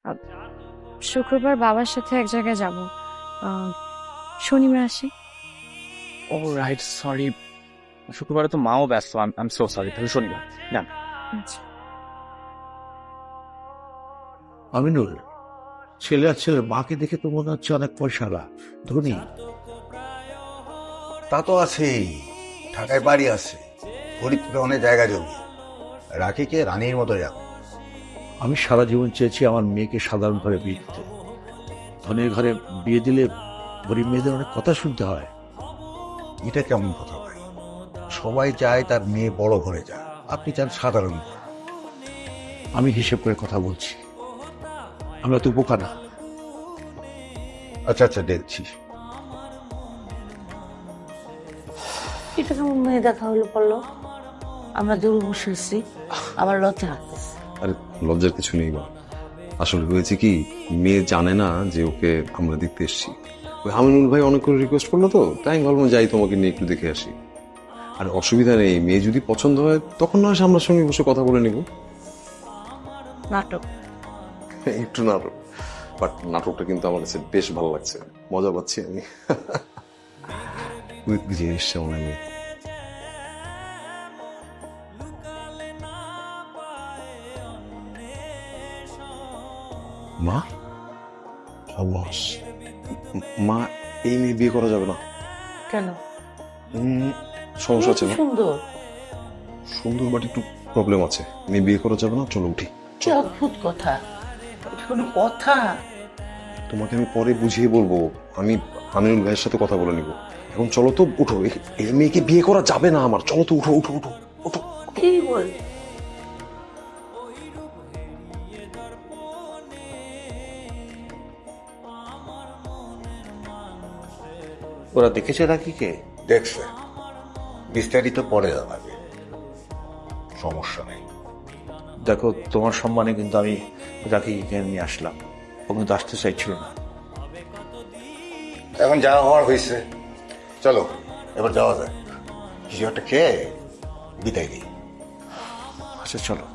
আহ, শুক্রবার বাবার সাথে এক জায়গায় যাব, শনিবার আসি। ও রাইট, সরি, শুক্রবারে তো মাও ব্যস্ত। I am so sorry. তাহলে শনিবার না। আচ্ছা। আমিনুল, ছেলে আর ছেলের মাকে দেখে তো মনে হচ্ছে অনেক পয়সাওয়ালা, ধনী। তা তো আছেই, ঢাকায় বাড়ি আছে, ফরিদপুরে অনেক জায়গা জমি, রাখিকে রানীর মতো যাবে। আমি সারা জীবন চেয়েছি আমার মেয়েকে সাধারণ ঘরে বিয়ে দিতে। ধনের ঘরে বিয়ে দিলে গরিব মেয়েদের অনেক কথা শুনতে হয়। এটা কেমন কথা ভাই? সবাই চায় তার মেয়ে বড় ঘরে যায়, আপনি চান সাধারণ ঘর। আমি হিসেব করে কথা বলছি, আমরা তো বোকা না। আচ্ছা আচ্ছা, দেখছি। এটা কেমন মেয়ে দেখা হলো পড়লো? আমরা দূরে বসেছি, আমার লজ্জা লাগতেছে। আরে লজ্জার কিছু নেই মা। আসলে হয়েছে কি, মেয়ে জানে না যে ওকে আমরা দেখতে এসেছি। ওই আমিনুল ভাই অনেক করে রিকোয়েস্ট করলো, তো তাই আমি ভাবলাম যাই তোমাকে নিয়ে একটু দেখে আসি। আর অসুবিধা নেই, মেয়ে যদি পছন্দ হয় তখন না সামনাসামনি বসে কথা বলে নিব। নাটক একটু নাটক, বাট নাটকটা কিন্তু আমার কাছে বেশ ভালো লাগছে, মজা পাচ্ছি আমি। যে এসছে মনে হয়। মা, সাবাস। মা, এই মেয়ে বিয়ে করা যাবে না। কেন? সমস্যা আছে মেয়ে না? তো সুন্দর। সুন্দর, বাট একটু প্রবলেম আছে। মেয়ে বিয়ে করা যাবে না, চলো উঠি। কি অদ্ভুত কথা, এটা কোনো কথা? তোমাকে আমি পরে বুঝিয়ে বলবো। আমি আমিনুল ভাইয়ের সাথে কথা বলে নিব। এখন চলো তো, উঠো। এই মেয়েকে বিয়ে করা যাবে না আমার। চলো তো, উঠো উঠো উঠো উঠো। কি বল? ওরা দেখেছে রাখিকে? দেখছে, বিস্তারিত পরে জানাবে, সমস্যা নেই। দেখো, তোমার সম্মানে কিন্তু আমি রাখিকে নিয়ে আসলাম, ও কিন্তু আসতে চাইছিল না। এখন যাওয়া হওয়ার হয়েছে, চলো এবার যাওয়া যায়, কিছু একটা খেয়ে বিদায় দিই। আচ্ছা চলো।